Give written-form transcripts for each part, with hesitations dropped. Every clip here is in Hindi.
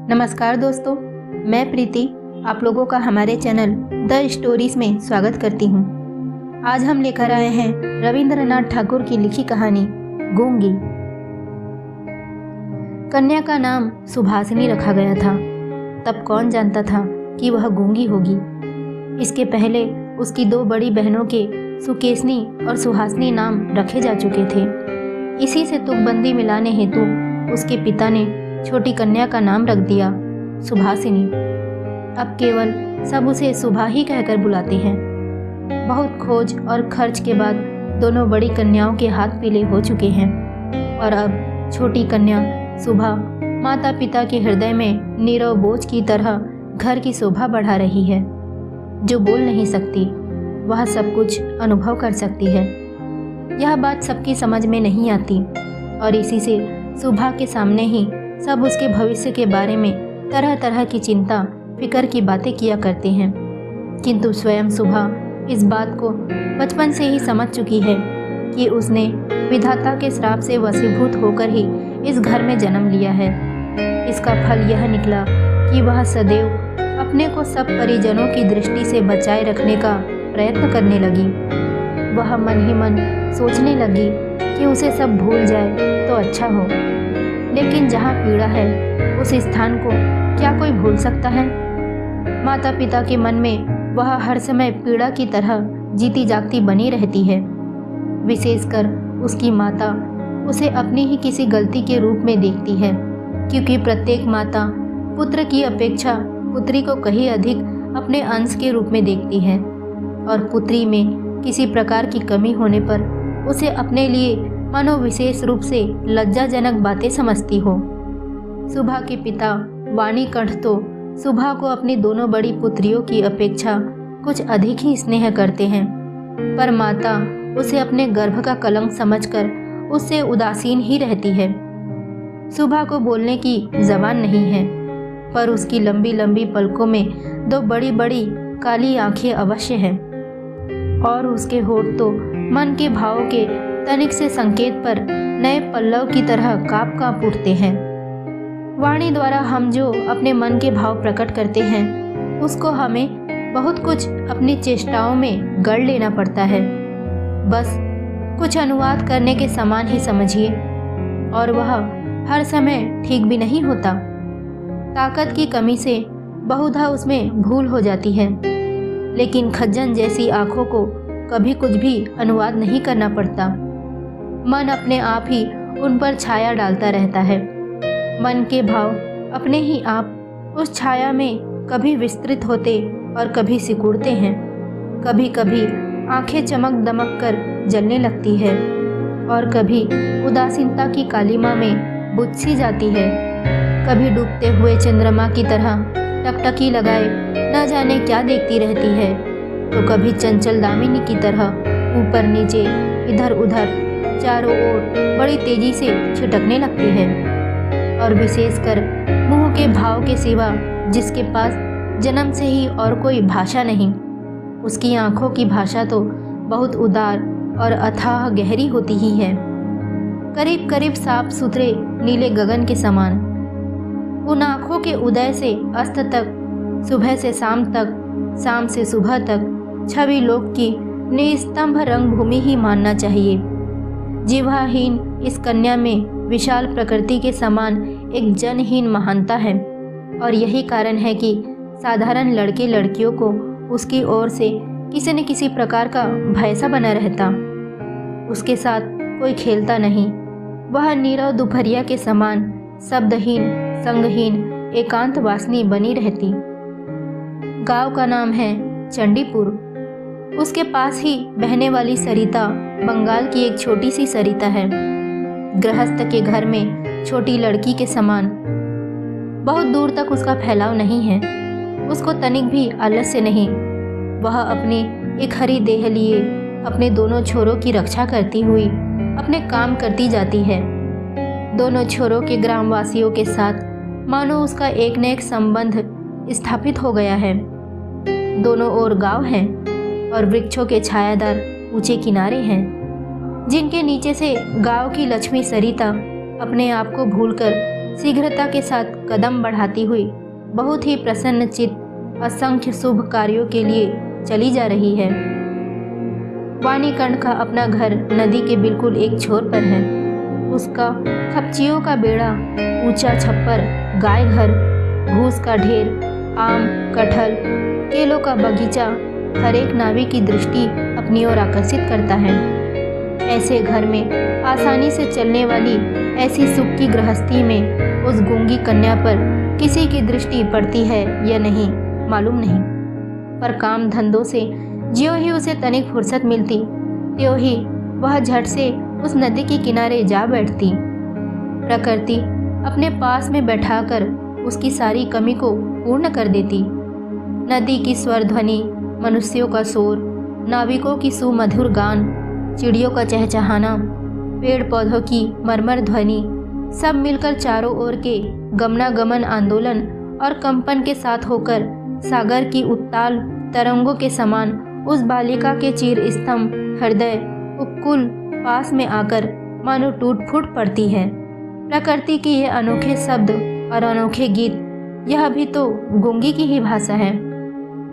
नमस्कार दोस्तों, मैं प्रीति आप लोगों का हमारे चैनल द स्टोरीज में स्वागत करती हूँ। आज हम लेकर आए हैं रविंद्रनाथ ठाकुर की लिखी कहानी गूंगी। कन्या का नाम सुभासिनी रखा गया था। तब कौन जानता था कि वह गूंगी होगी। इसके पहले उसकी दो बड़ी बहनों के सुकेशनी और सुहासिनी नाम रखे जा चुके थे। इसी से तुकबंदी मिलाने हेतु उसके पिता ने छोटी कन्या का नाम रख दिया सुभासिनी। अब केवल सब उसे सुभा ही कहकर बुलाते हैं। बहुत खोज और खर्च के बाद दोनों बड़ी कन्याओं के हाथ पीले हो चुके हैं और अब छोटी कन्या सुभा माता पिता के हृदय में नीरव बोझ की तरह घर की शोभा बढ़ा रही है। जो बोल नहीं सकती वह सब कुछ अनुभव कर सकती है। यह बात सबकी समझ में नहीं आती और इसी से सुभा के सामने ही सब उसके भविष्य के बारे में तरह तरह की चिंता फिक्र की बातें किया करते हैं। किंतु स्वयं सुभा इस बात को बचपन से ही समझ चुकी है कि उसने विधाता के श्राप से वशीभूत होकर ही इस घर में जन्म लिया है। इसका फल यह निकला कि वह सदैव अपने को सब परिजनों की दृष्टि से बचाए रखने का प्रयत्न करने लगी। वह मन ही मन सोचने लगी कि उसे सब भूल जाए तो अच्छा हो, लेकिन जहाँ पीड़ा है उस स्थान को क्या कोई भूल सकता है। माता पिता के मन में वह हर समय पीड़ा की तरह जीती जागती बनी रहती है। विशेषकर उसकी माता उसे अपनी ही किसी गलती के रूप में देखती है, क्योंकि प्रत्येक माता पुत्र की अपेक्षा पुत्री को कहीं अधिक अपने अंश के रूप में देखती है और पुत्री में किसी प्रकार की कमी होने पर उसे अपने लिए मानो विशेष रूप से लज्जाजनक बातें समझती हो। सुभा के पिता वाणीकंठ तो सुभा को अपनी दोनों बड़ी पुत्रियों की अपेक्षा कुछ अधिक ही स्नेह करते हैं, पर माता उसे अपने गर्भ का कलंक समझकर उससे उदासीन ही रहती है। सुभा को बोलने की जबान नहीं है, पर उसकी लंबी लंबी पलकों में दो बड़ी बड़ी काली आंखें अवश्य हैं और उसके होठ तो मन के भावों के तनिक से संकेत पर नए पल्लव की तरह काँप काँप उठते हैं। वाणी द्वारा हम जो अपने मन के भाव प्रकट करते हैं उसको हमें बहुत कुछ अपनी चेष्टाओं में गढ़ लेना पड़ता है। बस कुछ अनुवाद करने के समान ही समझिए, और वह हर समय ठीक भी नहीं होता। ताकत की कमी से बहुधा उसमें भूल हो जाती है, लेकिन खज्जन जैसी आँखों को कभी कुछ भी अनुवाद नहीं करना पड़ता। मन अपने आप ही उन पर छाया डालता रहता है। मन के भाव अपने ही आप उस छाया में कभी विस्तृत होते और कभी सिकुड़ते हैं। कभी कभी आंखें चमक दमक कर जलने लगती है और कभी उदासीनता की कालिमा में बुझ सी जाती है। कभी डूबते हुए चंद्रमा की तरह टकटकी लगाए न जाने क्या देखती रहती है, तो कभी चंचल दामिनी की तरह ऊपर नीचे इधर उधर चारों ओर बड़ी तेजी से छिटकने लगती है। और विशेषकर मुंह के भाव के सिवा जिसके पास जन्म से ही और कोई भाषा नहीं, उसकी आंखों की भाषा तो बहुत उदार और अथाह गहरी होती ही है, करीब करीब साफ सुथरे नीले गगन के समान। उन आंखों के उदय से अस्त तक, सुबह से शाम तक, शाम से सुबह तक छवि लोक की निस्तंभ रंगभूमि ही मानना चाहिए। जीवाहीन इस कन्या में विशाल प्रकृति के समान एक जनहीन महानता है, और यही कारण है कि साधारण लड़के लड़कियों को उसकी ओर से किसी न किसी प्रकार का भय सा बना रहता। उसके साथ कोई खेलता नहीं। वह नीरव दोपहरिया के समान शब्दहीन संगहीन एकांत वासनी बनी रहती। गांव का नाम है चंडीपुर। उसके पास ही बहने वाली सरिता बंगाल की एक छोटी सी सरिता है। गृहस्थ के घर में छोटी लड़की के समान। बहुत दूर तक उसका फैलाव नहीं है। उसको तनिक भी आलस्य नहीं। वह अपनी एक हरी देह लिए अपने दोनों छोरों की रक्षा करती हुई अपने काम करती जाती है। दोनों छोरों के ग्रामवासियों के साथ मानो उसका एक न एक संबंध स्थापित हो गया है। दोनों ओर गांव हैं और वृक्षों के छायादार ऊंचे किनारे हैं, जिनके नीचे से गांव की लक्ष्मी सरिता अपने आप को भूलकर शीघ्रता के साथ कदम बढ़ाती हुई बहुत ही प्रसन्नचित्त असंख्य शुभ कार्यों के लिए चली जा रही है। वाणीकर्ण का अपना घर नदी के बिल्कुल एक छोर पर है। उसका खपचियों का बेड़ा, ऊंचा छप्पर, गाय घर, घूस का ढेर, आम, कटहल, केलों का बगीचा हर एक नावी की दृष्टि अपनी ओर आकर्षित करता है। ऐसे घर में आसानी से चलने वाली ऐसी सुख की गृहस्थी में उस गूंगी कन्या पर किसी की दृष्टि पड़ती है या नहीं मालूम नहीं, पर काम धंधों से ज्यों ही उसे तनिक फुर्सत मिलती त्यों ही वह झट से उस नदी के किनारे जा बैठती। प्रकृति अपने पास में बैठाकर उसकी सारी कमी को पूर्ण कर देती। नदी की स्वर ध्वनि, मनुष्यों का शोर, नाविकों की सुमधुर गान, चिड़ियों का चहचहाना, पेड़ पौधों की मरमर ध्वनि सब मिलकर चारों ओर के गमनागमन आंदोलन और कंपन के साथ होकर सागर की उत्ताल तरंगों के समान उस बालिका के चीर स्तंभ हृदय उपकूल पास में आकर मानो टूट फूट पड़ती है। प्रकृति के ये अनोखे शब्द और अनोखे गीत, यह भी तो गूंगी की ही भाषा है।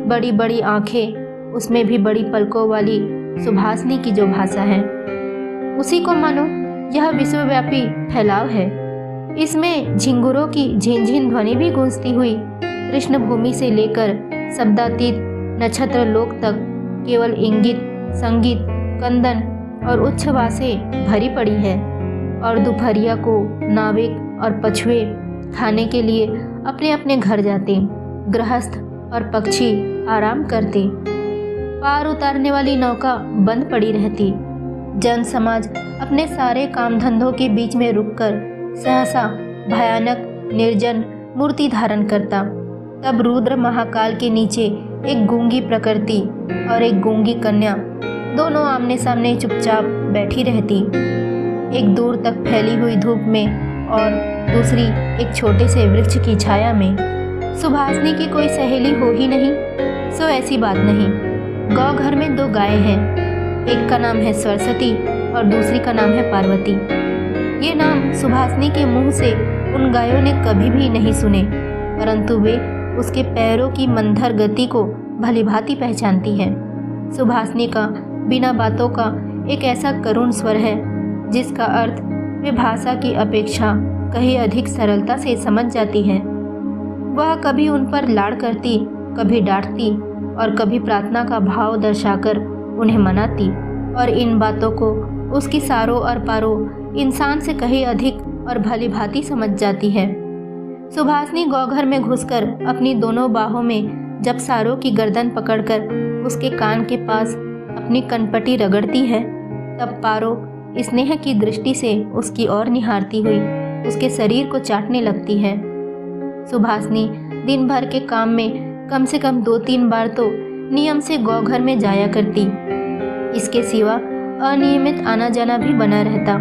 बड़ी बड़ी आंखें, उसमें भी बड़ी पलकों वाली सुभाषनी की जो भाषा है, उसी को मानो यह विश्वव्यापी फैलाव है। इसमें झिंगुरों की झिनझिन ध्वनि भी गूंजती हुई कृष्ण भूमि से लेकर शब्दातीत नक्षत्र लोक तक केवल इंगित, संगीत, कंदन और उच्छ्वासें भरी पड़ी है। और दोपहरिया को नाविक और पछुए खाने के लिए अपने अपने घर जाते, गृहस्थ और पक्षी आराम करते। पार उतारने वाली नौका बंद पड़ी रहती। जन समाज अपने सारे काम धंधों के बीच में रुककर सहसा भयानक निर्जन मूर्ति धारण करता। तब रुद्र महाकाल के नीचे एक गूंगी प्रकृति और एक गूंगी कन्या दोनों आमने सामने चुपचाप बैठी रहती, एक दूर तक फैली हुई धूप में और दूसरी एक छोटे से वृक्ष की छाया में। सुभाषनी की कोई सहेली हो ही नहीं, सो ऐसी बात नहीं। गौ घर में दो गायें हैं, एक का नाम है सरस्वती और दूसरी का नाम है पार्वती। ये नाम सुभाषनी के मुंह से उन गायों ने कभी भी नहीं सुने, परंतु वे उसके पैरों की मंथर गति को भलीभांति पहचानती है। सुभाषनी का बिना बातों का एक ऐसा करुण स्वर है जिसका अर्थ वे भाषा की अपेक्षा कहीं अधिक सरलता से समझ जाती है। वह कभी उन पर लाड़ करती, कभी डांटती और कभी प्रार्थना का भाव दर्शाकर उन्हें मनाती, और इन बातों को उसकी सारों और पारों इंसान से कहीं अधिक और भलीभांति समझ जाती है। सुभाषनी गौघर में घुसकर अपनी दोनों बाहों में जब सारों की गर्दन पकड़कर उसके कान के पास अपनी कनपटी रगड़ती है, तब पारो स्नेह की दृष्टि से उसकी ओर निहारती हुई उसके शरीर को चाटने लगती है। सुभाषनी दिन भर के काम में कम से कम 2-3 बार तो नियम से गौघर में जाया करती। इसके सिवा अनियमित आना जाना भी बना रहता।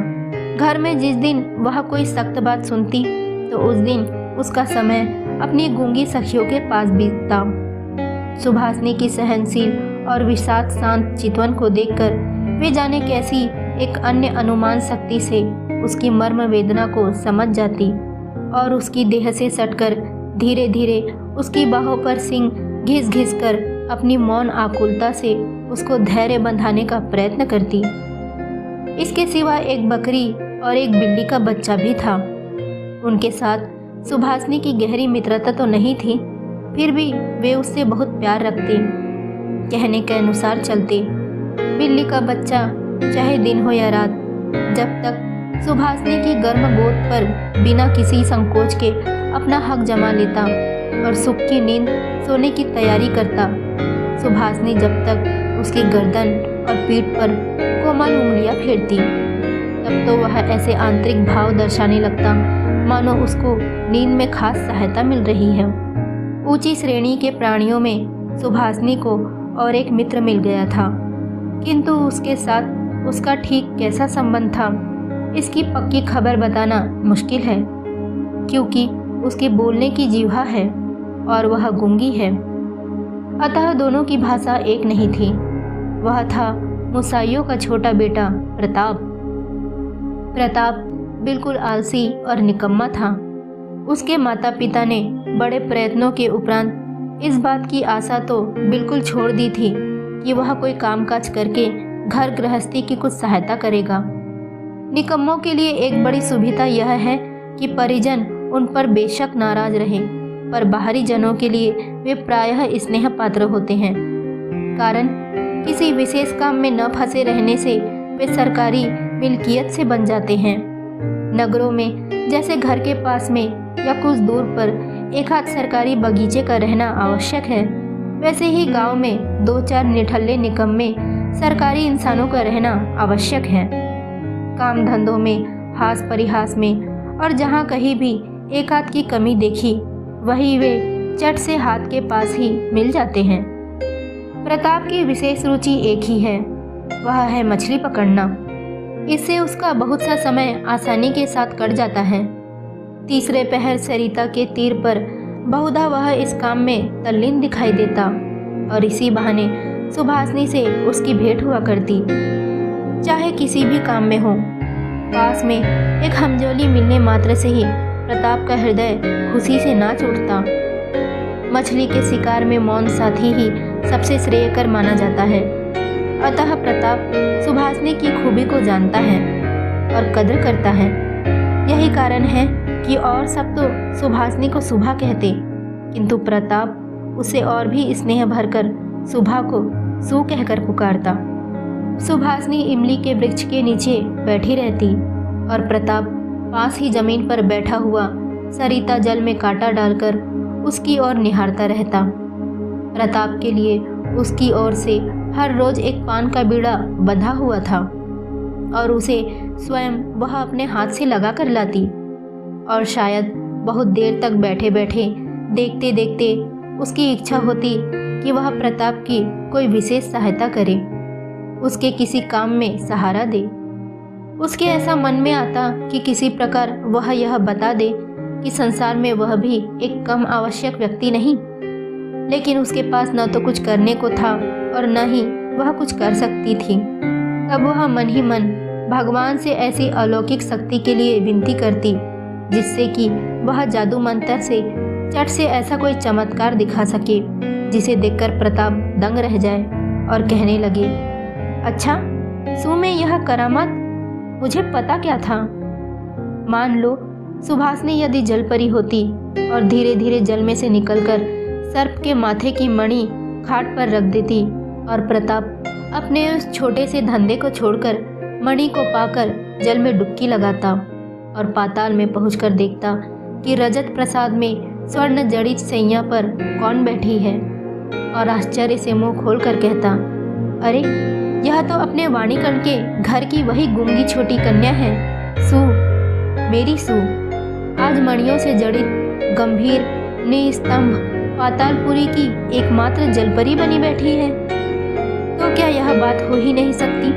घर में जिस दिन वह कोई सख्त बात सुनती तो उस दिन उसका समय अपनी गूंगी सखियों के पास बीतता। सुभाषनी की सहनशील और विषाद शांत चितवन को देखकर वे जाने कैसी एक अन्य अनुमान शक्ति से उसकी मर्म वेदना को समझ जाती और उसकी देह से सटकर धीरे धीरे उसकी बाहों पर सिंग घिस घिस कर अपनी मौन आकुलता से उसको धैर्य बंधाने का प्रयत्न करती। इसके सिवा एक बकरी और एक बिल्ली का बच्चा भी था। उनके साथ सुभाषनी की गहरी मित्रता तो नहीं थी, फिर भी वे उससे बहुत प्यार रखते, कहने के अनुसार चलते। बिल्ली का बच्चा चाहे दिन हो या रात, जब तक सुभाषनी की गर्म गोद पर बिना किसी संकोच के अपना हक जमा लेता और सुख की नींद सोने की तैयारी करता, सुभाषनी जब तक उसकी गर्दन और पीठ पर कोमल उंगलियां फेरती, तब तो वह ऐसे आंतरिक भाव दर्शाने लगता मानो उसको नींद में खास सहायता मिल रही है। ऊंची श्रेणी के प्राणियों में सुभाषनी को और एक मित्र मिल गया था, किंतु उसके साथ उसका ठीक कैसा संबंध था इसकी पक्की खबर बताना मुश्किल है, क्योंकि उसके बोलने की जिह्वा है और वह गूंगी है। अतः दोनों की भाषा एक नहीं थी। वह था मुसाइयों का छोटा बेटा प्रताप। प्रताप बिल्कुल आलसी और निकम्मा था। उसके माता पिता ने बड़े प्रयत्नों के उपरांत इस बात की आशा तो बिल्कुल छोड़ दी थी कि वह कोई कामकाज करके घर गृहस्थी की कुछ सहायता करेगा। निकम्मों के लिए एक बड़ी सुविधा यह है कि परिजन उन पर बेशक नाराज रहे, पर बाहरी जनों के लिए वे प्रायः स्नेह पात्र होते हैं। कारण किसी विशेष काम में न फंसे रहने से वे सरकारी मिल्कियत से बन जाते हैं। नगरों में जैसे घर के पास में या कुछ दूर पर एक आध सरकारी बगीचे का रहना आवश्यक है, वैसे ही गांव में 2-4 निठल्ले निकम्मे सरकारी इंसानों का रहना आवश्यक है। काम धंधों में, हास परिहास में और जहाँ कहीं भी एक आध की कमी देखी, वही वे चट से हाथ के पास ही मिल जाते हैं। प्रताप की विशेष रुचि एक ही है, वह है मछली पकड़ना। इससे उसका बहुत सा समय आसानी के साथ कट जाता है। तीसरे पहर सरिता के तीर पर बहुधा वह इस काम में तल्लीन दिखाई देता और इसी बहाने सुभाषनी से उसकी भेंट हुआ करती। चाहे किसी भी काम में हो, पास में एक हमजोली मिलने मात्र से ही प्रताप का हृदय खुशी से नाच उठता। मछली के शिकार में मौन साथी ही सबसे श्रेयकर माना जाता है। अतः प्रताप सुभाषनी की खूबी को जानता है और कदर करता है। यही कारण है कि और सब तो सुभाषनी को सुभा कहते, किंतु प्रताप उसे और भी स्नेह भरकर सुभा को सु कहकर पुकारता। सुभाषनी इमली के वृक्ष के नीचे बैठी रहती और प्रताप पास ही जमीन पर बैठा हुआ सरिता जल में कांटा डालकर उसकी ओर निहारता रहता। प्रताप के लिए उसकी ओर से हर रोज एक पान का बीड़ा बंधा हुआ था और उसे स्वयं वह अपने हाथ से लगा कर लाती, और शायद बहुत देर तक बैठे बैठे देखते देखते उसकी इच्छा होती कि वह प्रताप की कोई विशेष सहायता करे, उसके किसी काम में सहारा दे। उसके ऐसा मन में आता कि किसी प्रकार वह यह बता दे कि संसार में वह भी एक कम आवश्यक व्यक्ति नहीं, लेकिन उसके पास न तो कुछ करने को था और न ही वह कुछ कर सकती थी। तब वह मन ही मन भगवान से ऐसी अलौकिक शक्ति के लिए विनती करती जिससे कि वह जादू मंत्र से चट से ऐसा कोई चमत्कार दिखा सके जिसे देखकर प्रताप दंग रह जाए और कहने लगे, अच्छा, सु में यह करामत, मुझे पता क्या था। मान लो सुभाषनी यदि जल परी होती और धीरे धीरे जल में से निकलकर सर्प के माथे की मणि खाट पर रख देती और प्रताप अपने उस छोटे से धंधे को छोड़कर मणि को पाकर जल में डुबकी लगाता और पाताल में पहुंचकर देखता कि रजत प्रसाद में स्वर्ण जड़ित सैया पर कौन बैठी है, और आश्चर्य से मुंह खोलकर कहता, अरे यह तो अपने वाणीकण के घर की वही गूंगी छोटी कन्या है, सु, मेरी सु। आज मणियों से जड़ित गंभीर निस्तंभ पातालपुरी की एकमात्र जलपरी बनी बैठी है। तो क्या यह बात हो ही नहीं सकती?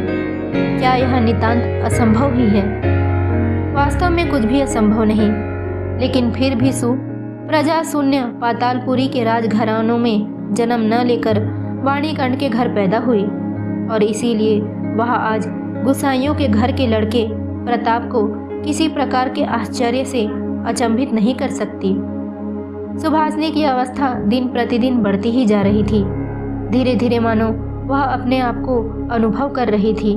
क्या यह नितांत असंभव ही है? वास्तव में कुछ भी असंभव नहीं, लेकिन फिर भी सु प्रजा शून्य पातालपुरी के राजघरानों में जन्म न लेकर वाणीकंठ के घर पैदा हुई, और इसीलिए वह आज गुसाइयों के घर के लड़के प्रताप को किसी प्रकार के आश्चर्य से अचंभित नहीं कर सकती। सुभाषनी की अवस्था दिन प्रतिदिन बढ़ती ही जा रही थी। धीरे धीरे मानो वह अपने आप को अनुभव कर रही थी,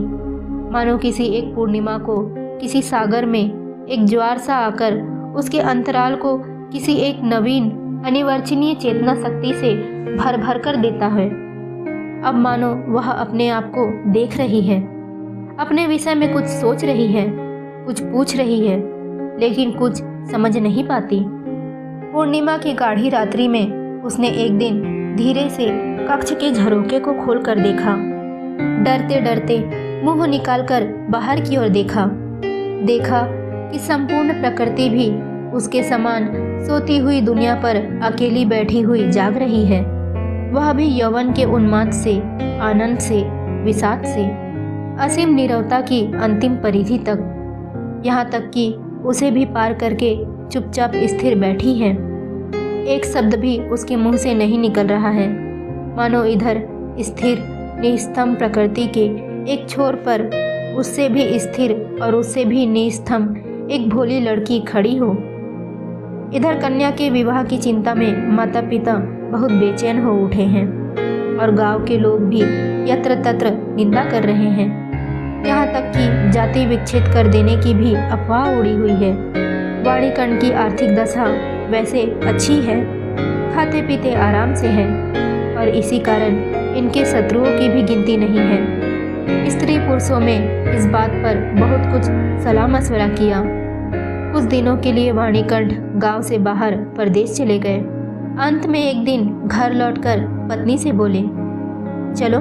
मानो किसी एक पूर्णिमा को किसी सागर में एक ज्वार सा आकर उसके अंतराल को किसी एक नवीन अनिवर्चनीय चेतना शक्ति से भर भर कर देता है। अब मानो वह अपने आप को देख रही है, अपने विषय में कुछ सोच रही है, कुछ पूछ रही है, लेकिन कुछ समझ नहीं पाती। पूर्णिमा की गाढ़ी रात्रि में उसने एक दिन धीरे से कक्ष के झरोखे को खोल कर देखा। डरते डरते मुंह निकालकर बाहर की ओर देखा कि संपूर्ण प्रकृति भी उसके समान सोती हुई दुनिया पर अकेली बैठी हुई जाग रही है। वह भी यौवन के उन्माद से, आनंद से, विषाद से, असीम नीरवता की अंतिम परिधि तक, यहाँ तक कि उसे भी पार करके चुपचाप स्थिर बैठी है। एक शब्द भी उसके मुंह से नहीं निकल रहा है, मानो इधर स्थिर निस्तंभ प्रकृति के एक छोर पर उससे भी स्थिर और उससे भी निस्तंभ एक भोली लड़की खड़ी हो। इधर कन्या के विवाह की चिंता में माता पिता बहुत बेचैन हो उठे हैं और गांव के लोग भी यत्र तत्र निंदा कर रहे हैं। यहाँ तक कि जाति विच्छेद कर देने की भी अफवाह उड़ी हुई है। वाणीकंठ की आर्थिक दशा वैसे अच्छी है, खाते पीते आराम से है और इसी कारण इनके शत्रुओं की भी गिनती नहीं है। स्त्री पुरुषों में इस बात पर बहुत कुछ सलाह मशवरा किया। कुछ दिनों के लिए वाणीकंठ गांव से बाहर परदेश चले गए। अंत में एक दिन घर लौटकर पत्नी से बोले, चलो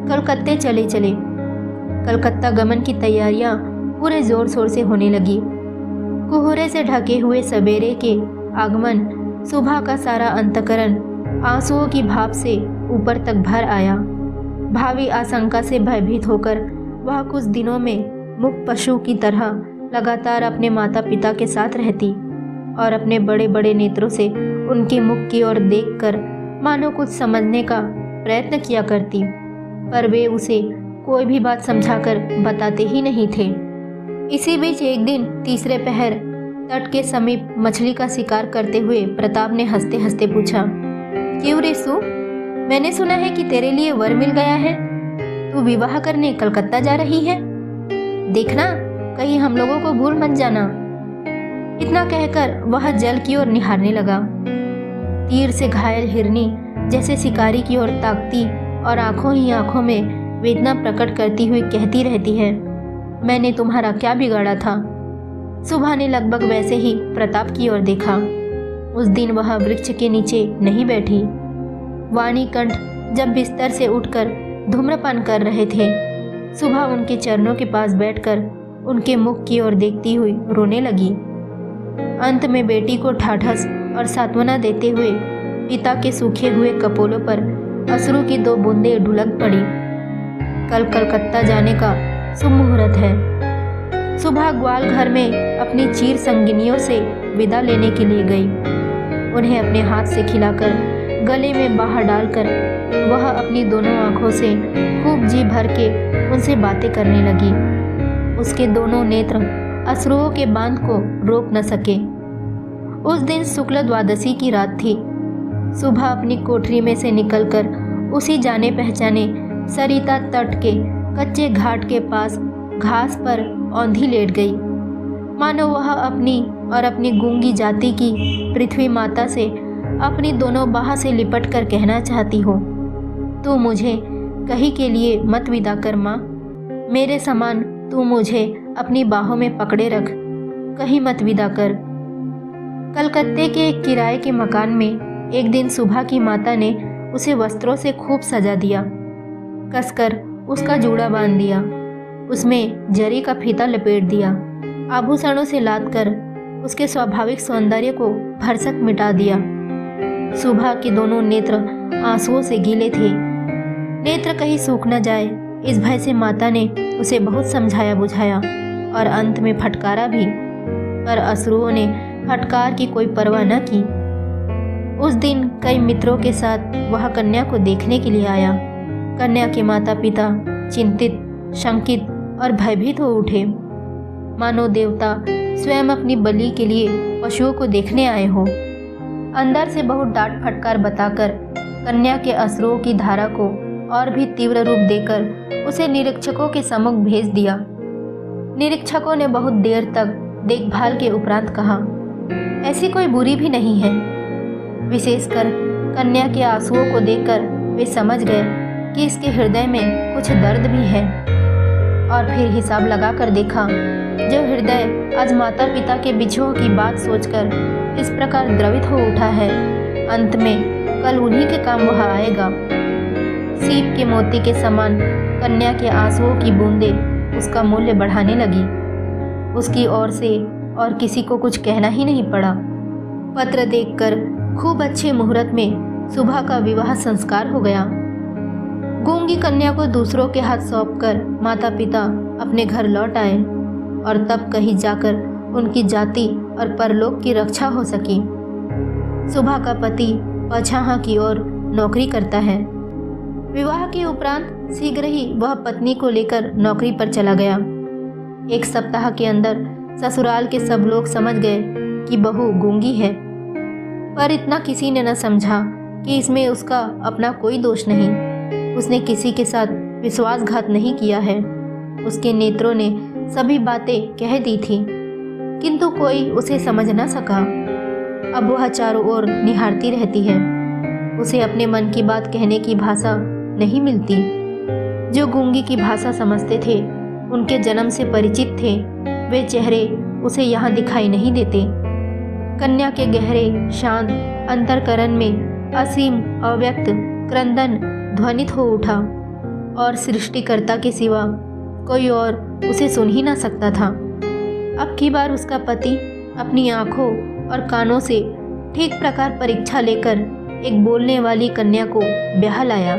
कलकत्ते चले चले। कलकत्ता गमन की तैयारियां पूरे जोर शोर से होने लगी। कोहरे से ढके हुए सवेरे के आगमन सुबह का सारा अंतकरण आंसुओं की भाप से ऊपर तक भर आया। भावी आशंका से भयभीत होकर वह कुछ दिनों में मूक पशु की तरह लगातार अपने माता पिता के साथ रहती और अपने बड़े बड़े नेत्रों से उनके मुख की ओर देखकर मानो कुछ समझने का प्रयत्न किया करती, पर वे उसे कोई भी बात समझाकर बताते ही नहीं थे। इसी बीच एक दिन तीसरे पहर तट के समीप मछली का शिकार करते हुए प्रताप ने हंसते हंसते पूछा, क्यों रे सु, मैंने सुना है कि तेरे लिए वर मिल गया है, तू विवाह करने कलकत्ता जा रही है। देखना कहीं हम लोगों को भूल मत जाना। इतना कहकर वह जल की ओर निहारने लगा। तीर से घायल हिरनी जैसे शिकारी की ओर ताकती और आंखों ही आंखों में वेदना प्रकट करती हुई कहती रहती है, मैंने तुम्हारा क्या बिगाड़ा था। सुबह ने लगभग वैसे ही प्रताप की ओर देखा। उस दिन वह वृक्ष के नीचे नहीं बैठी। वाणीकंठ जब बिस्तर से उठकर धूम्रपान कर रहे थे, सुबह उनके चरणों के पास बैठकर उनके मुख की ओर देखती हुई रोने लगी। अंत में बेटी को ठाठस और सांत्वना देते हुए पिता के सूखे हुए कपोलों पर अश्रु की 2 बूंदें ढुलक पड़ी। कल कलकत्ता जाने का शुभ मुहूर्त है। सुबह ग्वाल घर में अपनी चीर संगिनियों से विदा लेने के लिए गई। उन्हें अपने हाथ से खिलाकर गले में बाहर डालकर वह अपनी दोनों आंखों से खूब जी भर के उनसे बातें करने लगी। उसके दोनों नेत्र अश्रुओं के बांध को रोक न सके। उस दिन शुक्ल द्वादशी की रात थी। सुबह अपनी कोठरी में से निकलकर उसी जाने पहचाने सरिता तट के कच्चे घाट के पास घास पर औंधी लेट गई, मानो वह अपनी और अपनी गूंगी जाति की पृथ्वी माता से अपनी दोनों बाह से लिपट कर कहना चाहती हो, तू मुझे कहीं के लिए मत विदा कर माँ, मेरे समान तू मुझे अपनी बाहों में पकड़े रख, कहीं मत विदा कर। कलकत्ते के एक किराए के मकान में एक दिन सुबह की माता ने उसे वस्त्रों से खूब सजा दिया, कसकर उसका जूड़ा बांध दिया, उसमें जरी का फीता लपेट दिया, आभूषणों से लाद कर उसके स्वाभाविक सौंदर्य को भरसक मिटा दिया। सुबह के दोनों नेत्र आंसुओं से गीले थे। नेत्र कहीं सूख न जाए इस भय से माता ने उसे बहुत समझाया बुझाया और अंत में फटकारा भी, पर अश्रुओं ने फटकार की कोई परवाह न की। उस दिन कई मित्रों के साथ वह कन्या को देखने के लिए आया। कन्या के माता पिता चिंतित, शंकित और भयभीत हो उठे, मानो देवता स्वयं अपनी बलि के लिए पशुओं को देखने आए हो। अंदर से बहुत डांट फटकार बताकर कन्या के अश्रुओं की धारा को और भी तीव्र रूप देकर उसे निरीक्षकों के सम्मुख भेज दिया। निरीक्षकों ने बहुत देर तक देखभाल के उपरांत कहा, ऐसी कोई बुरी भी नहीं है। विशेषकर कन्या के आंसुओं को देखकर वे समझ गए कि इसके हृदय में कुछ दर्द भी है, और फिर हिसाब लगाकर देखा, जो हृदय आज माता पिता के बिछुओं की बात सोचकर इस प्रकार द्रवित हो उठा है, अंत में कल उन्हीं के काम वह आएगा। सीप के मोती के समान कन्या के आंसुओं की बूंदें उसका मूल्य बढ़ाने लगी। उसकी ओर से और किसी को कुछ कहना ही नहीं पड़ा। पत्र देखकर खूब अच्छे मुहूर्त में सुबह का विवाह संस्कार हो गया। गूंगी कन्या को दूसरों के हाथ सौंपकर माता पिता अपने घर लौट आए और तब कहीं जाकर उनकी जाति और परलोक की रक्षा हो सकी। सुबह का पति पछाहा की ओर नौकरी करता है। विवाह के उपरांत शीघ्र ही वह पत्नी को लेकर नौकरी पर चला गया। 1 सप्ताह के अंदर ससुराल के सब लोग समझ गए कि बहू गूंगी है। पर इतना किसी ने न समझा कि इसमें उसका अपना कोई दोष नहीं। उसने किसी के साथ विश्वासघात नहीं किया है। उसके नेत्रों ने सभी बातें कह दी थी, किंतु कोई उसे समझ न सका। अब वह चारों ओर निहारती रहती है। उसे अपने मन की बात कहने की भाषा नहीं मिलती। जो गूंगी की भाषा समझते थे, उनके जन्म से परिचित थे, वे चेहरे उसे यहाँ दिखाई नहीं देते। कन्या के गहरे शांत अंतरकरण में असीम अव्यक्त क्रंदन ध्वनित हो उठा और सृष्टिकर्ता के सिवा कोई और उसे सुन ही ना सकता था। अब की बार उसका पति अपनी आंखों और कानों से ठीक प्रकार परीक्षा लेकर एक बोलने वाली कन्या को ब्याह लाया।